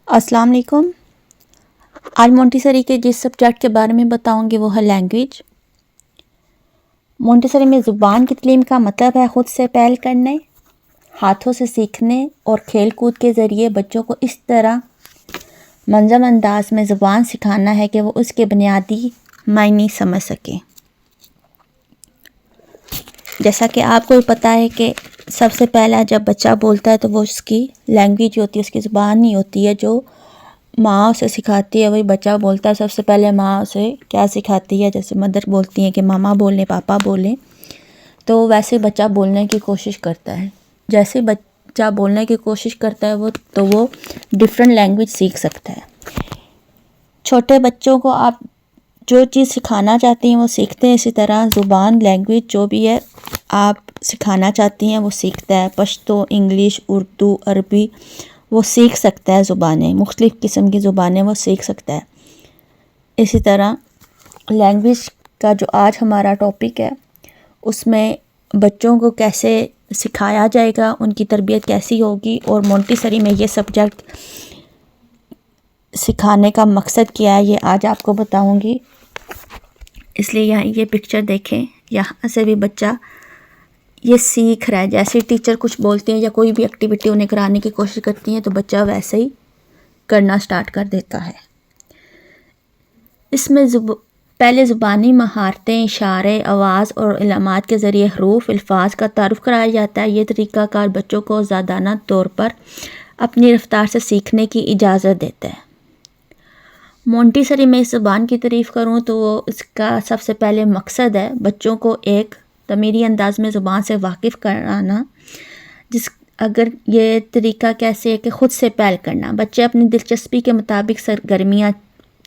अस्सलाम वालेकुम। आज मोंटेसरी के जिस सब्जेक्ट के बारे में बताऊंगी वो है लैंग्वेज। मोंटेसरी में ज़ुबान की तालीम का मतलब है ख़ुद से पहल करने, हाथों से सीखने और खेल कूद के ज़रिए बच्चों को इस तरह मंज़म अंदाज में ज़ुबान सिखाना है कि वो उसके बुनियादी मायने समझ सकें। जैसा कि आपको पता है कि सबसे पहला जब बच्चा बोलता है तो वो उसकी लैंग्वेज होती है, उसकी ज़ुबान ही होती है जो माँ उसे सिखाती है। वही बच्चा बोलता है। सबसे पहले माँ उसे क्या सिखाती है, जैसे मदर बोलती हैं कि मामा बोलें, पापा बोलें, तो वैसे बच्चा बोलने की कोशिश करता है। जैसे बच्चा बोलने की कोशिश करता है वो डिफरेंट लैंग्वेज सीख सकता है। छोटे बच्चों को आप जो चीज़ सिखाना चाहती हैं वो सीखते हैं। इसी तरह ज़ुबान, लैंग्वेज जो भी है आप सिखाना चाहती हैं वो सीखता है। पश्तो, इंग्लिश, उर्दू, अरबी वो सीख सकता है। ज़ुबानें, मुख्तलिफ़ किस्म की ज़ुबानें वो सीख सकता है। इसी तरह लैंग्वेज का जो आज हमारा टॉपिक है उसमें बच्चों को कैसे सिखाया जाएगा, उनकी तरबियत कैसी होगी और मोंटेसरी में ये सब्जेक्ट सिखाने का मकसद क्या है ये आज आपको बताऊंगी। इसलिए यहाँ ये पिक्चर देखें, यहाँ से भी बच्चा ये सीख रहा है। जैसे टीचर कुछ बोलते हैं या कोई भी एक्टिविटी उन्हें कराने की कोशिश करती हैं तो बच्चा वैसे ही करना स्टार्ट कर देता है। इसमें पहले ज़ुबानी महारतें, इशारे, आवाज़ और इलामात के ज़रिए हरूफ, अल्फाज का तारुफ कराया जाता है। ये तरीक़ाकार बच्चों को ज़ादाना तौर पर अपनी रफ्तार से सीखने की इजाज़त देता है। मोंटेसरी में इस ज़ुबान की तारीफ़ करूँ तो इसका सबसे पहले मकसद है बच्चों को एक तमीरी अंदाज में ज़ुबान से वाकिफ़ कराना। अगर ये तरीका कैसे है कि ख़ुद से पहल करना, बच्चे अपनी दिलचस्पी के मुताबिक सरगर्मियाँ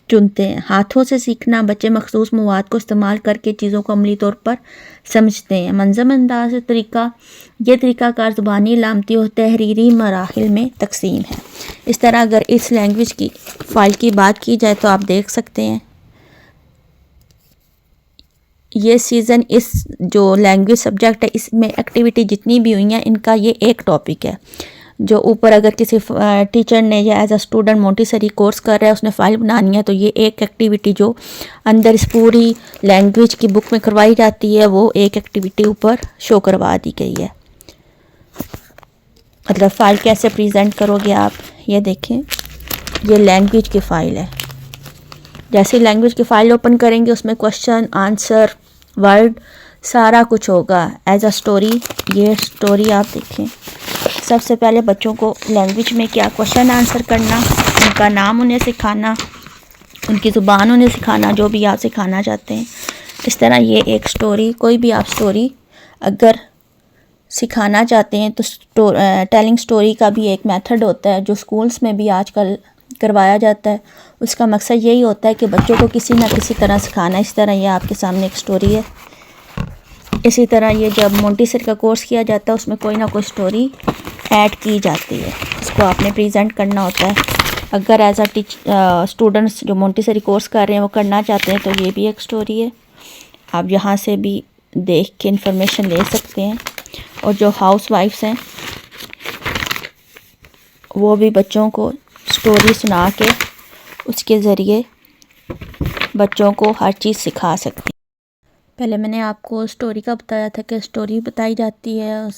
चुनते हैं। हाथों से सीखना, बच्चे मखसूस मवाद को इस्तेमाल करके चीज़ों को अमली तौर पर समझते हैं। मंज़म अंदाज ये तरीक़ाकार ज़ुबानी, अलामती और तहरीरी मराहिल में तकसीम है। इस तरह अगर इस लैंग्वेज की फ़ाइल की बात की जाए तो आप देख सकते हैं ये सीज़न इस जो लैंग्वेज सब्जेक्ट है इसमें एक्टिविटी जितनी भी हुई हैं इनका ये एक टॉपिक है। जो ऊपर अगर किसी टीचर ने या as a student Montessori course कर रहा है उसने फ़ाइल बनानी है तो ये एक एक्टिविटी जो अंदर इस पूरी लैंग्वेज की बुक में करवाई जाती है वो एक एक्टिविटी ऊपर शो करवा दी गई है। मतलब फ़ाइल कैसे प्रेजेंट करोगे आप, ये देखें, ये लैंग्वेज की फ़ाइल है। जैसे लैंग्वेज की फ़ाइल ओपन करेंगे उसमें क्वेश्चन, आंसर, वर्ड सारा कुछ होगा एज अ स्टोरी। ये स्टोरी आप देखें। सबसे पहले बच्चों को लैंग्वेज में क्या क्वेश्चन आंसर करना, उनका नाम उन्हें सिखाना, उनकी ज़ुबान उन्हें सिखाना, जो भी आप सिखाना चाहते हैं। इस तरह ये एक स्टोरी, कोई भी आप स्टोरी अगर सिखाना चाहते हैं तो टेलिंग स्टोरी का भी एक मेथड होता है जो स्कूल्स में भी आजकल करवाया जाता है। उसका मकसद यही होता है कि बच्चों को किसी ना किसी तरह सिखाना। इस तरह ये आपके सामने एक स्टोरी है। इसी तरह ये जब मोंटेसरी का कोर्स किया जाता है उसमें कोई ना कोई स्टोरी ऐड की जाती है, इसको आपने प्रेजेंट करना होता है। अगर एज अ स्टूडेंट्स जो मोंटेसरी कोर्स कर रहे हैं वो करना चाहते हैं तो ये भी एक स्टोरी है। आप यहाँ से भी देख के इंफॉर्मेशन ले सकते हैं। और जो हाउस वाइफ्स हैं वो भी बच्चों को स्टोरी सुना के उसके ज़रिए बच्चों को हर चीज़ सिखा सकती हैं। पहले मैंने आपको स्टोरी का बताया था कि स्टोरी बताई जाती है,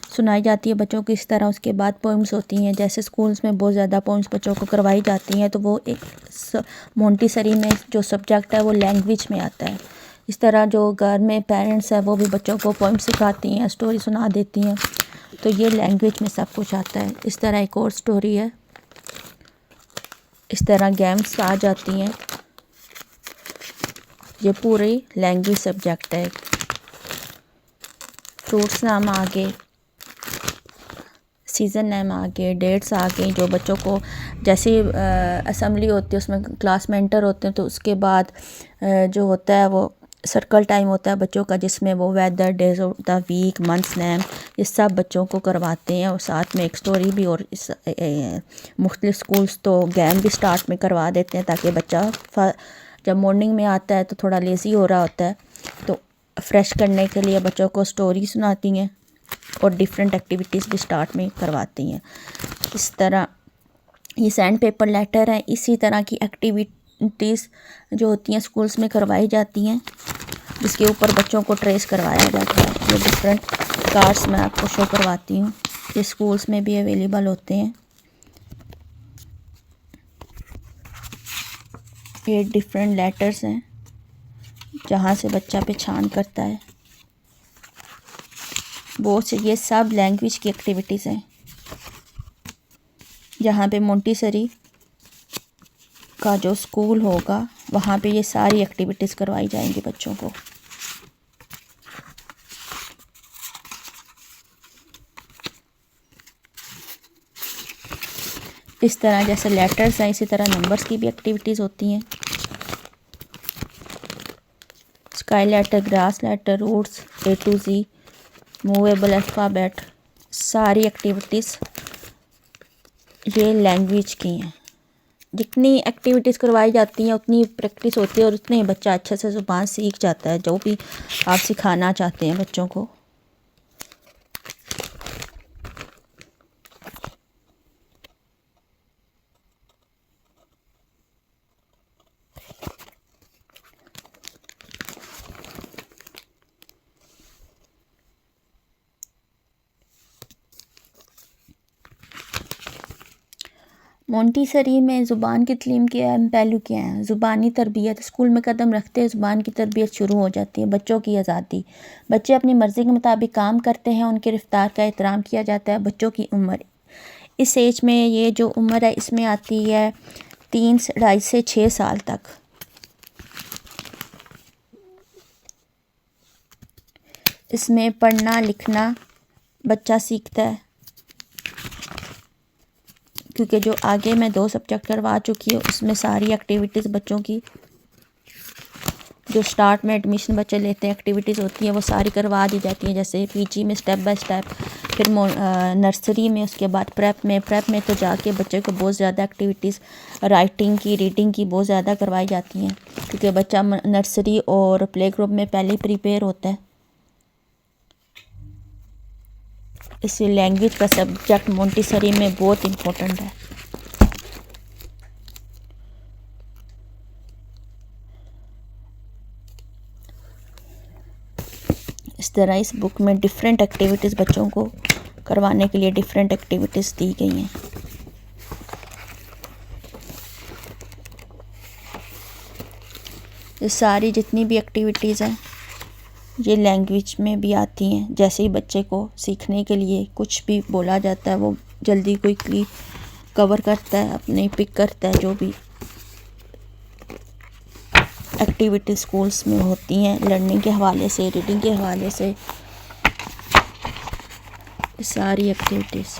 सुनाई जाती है बच्चों को इस तरह। उसके बाद पोइम्स होती हैं, जैसे स्कूल्स में बहुत ज़्यादा पोइम्स बच्चों को करवाई जाती हैं तो वो एक मोंटेसरी में जो सब्जेक्ट है वो लैंग्वेज में आता है। इस तरह जो घर में पेरेंट्स हैं वो भी बच्चों को पोइम सिखाती हैं, स्टोरी सुना देती हैं, तो ये लैंग्वेज में सब कुछ आता है। इस तरह एक और स्टोरी है। इस तरह गेम्स आ जाती हैं। ये पूरी लैंग्वेज सब्जेक्ट है। फ्रूट्स नाम आगे, सीज़न नेम आ गए, डेट्स आ गई, जो बच्चों को जैसे असेंबली होती है उसमें क्लास में एंटर होते हैं तो उसके बाद जो होता है वो सर्कल टाइम होता है बच्चों का जिसमें वो weather, days of the week, months name ये सब बच्चों को करवाते हैं और साथ में एक स्टोरी भी। और इस मुख्तलिफ स्कूल्स तो गेम भी स्टार्ट में करवा देते हैं ताकि बच्चा जब मॉर्निंग में आता है तो थोड़ा लेज़ी हो रहा होता है तो फ्रेश करने के लिए बच्चों को स्टोरी सुनाती हैं और डिफरेंट एक्टिविटीज़ भी स्टार्ट में करवाती हैं। इस तरह ये सैंड पेपर लेटर है। इसी तरह की एक्टिविटीज़ जो होती हैं स्कूल्स में करवाई जाती हैं, जिसके ऊपर बच्चों को ट्रेस करवाया जाता है। ये डिफरेंट कार्ड्स मैं आपको शो करवाती हूँ, ये स्कूल्स में भी अवेलेबल होते हैं। ये डिफरेंट लेटर्स हैं जहाँ से बच्चा पहचान करता है। बहुत से ये सब लैंग्वेज की एक्टिविटीज़ हैं, जहाँ पे मोंटेसरी का जो स्कूल होगा वहाँ पे ये सारी एक्टिविटीज़ करवाई जाएंगी बच्चों को। इस तरह जैसे लेटर्स हैं, इसी तरह नंबर्स की भी एक्टिविटीज़ होती हैं। Sky letter, grass letter, roots, A to Z, movable alphabet, सारी एक्टिविटीज़ ये लैंग्वेज की हैं। जितनी एक्टिविटीज़ करवाई जाती हैं उतनी प्रैक्टिस होती है और उतने ही बच्चा अच्छे से ज़ुबान सीख जाता है, जो भी आप सिखाना चाहते हैं बच्चों को। मोंटेसरी में ज़ुबान की तालीम के अहम पहलू क्या हैं? ज़ुबानी तरबियत। स्कूल में कदम रखते हैं ज़ुबान की तरबियत शुरू हो जाती है। बच्चों की आज़ादी। बच्चे अपनी मर्ज़ी के मुताबिक काम करते हैं, उनकी रफ्तार का एहतराम किया जाता है। बच्चों की उम्र, इस एज में ये जो उम्र है इसमें आती है 3 से 6 साल तक। इसमें पढ़ना लिखना बच्चा सीखता है, क्योंकि जो आगे मैं 2 सब्जेक्ट करवा चुकी हूँ उसमें सारी एक्टिविटीज़ बच्चों की जो स्टार्ट में एडमिशन बच्चे लेते हैं एक्टिविटीज़ होती हैं वो सारी करवा दी जाती हैं। जैसे पीजी में स्टेप बाय स्टेप, फिर नर्सरी में, उसके बाद प्रेप में तो जाके बच्चे को बहुत ज़्यादा एक्टिविटीज़ राइटिंग की, रीडिंग की बहुत ज़्यादा करवाई जाती हैं, क्योंकि बच्चा नर्सरी और प्ले ग्रुप में पहले ही प्रिपेयर होता है। इसी लैंग्वेज का सब्जेक्ट मोंटेसरी में बहुत इम्पोर्टेंट है। इस तरह इस बुक में डिफरेंट एक्टिविटीज़ बच्चों को करवाने के लिए डिफरेंट एक्टिविटीज़ दी गई हैं। ये सारी जितनी भी एक्टिविटीज़ हैं ये लैंग्वेज में भी आती हैं। जैसे ही बच्चे को सीखने के लिए कुछ भी बोला जाता है वो जल्दी क्विकली कवर करता है, अपने पिक करता है। जो भी एक्टिविटी स्कूल्स में होती हैं लर्निंग के हवाले से, रीडिंग के हवाले से, सारी एक्टिविटीज़।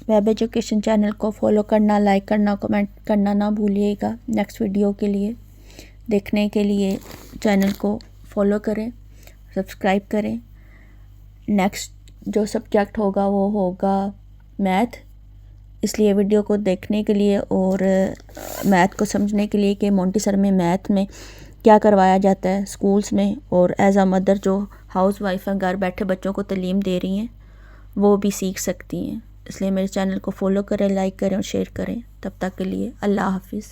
वेब एजुकेशन चैनल को फॉलो करना, लाइक करना, कमेंट करना ना भूलिएगा। नेक्स्ट वीडियो के लिए देखने के लिए चैनल को फॉलो करें, सब्सक्राइब करें। नेक्स्ट जो सब्जेक्ट होगा वो होगा मैथ, इसलिए वीडियो को देखने के लिए और मैथ को समझने के लिए कि मोंटेसरी में मैथ में क्या करवाया जाता है स्कूल्स में, और एज आ मदर जो हाउस वाइफ हैं, घर बैठे बच्चों को तालीम दे रही हैं, वो भी सीख सकती हैं। इसलिए मेरे चैनल को फॉलो करें, लाइक करें और शेयर करें। तब तक के लिए अल्लाह हाफिज़।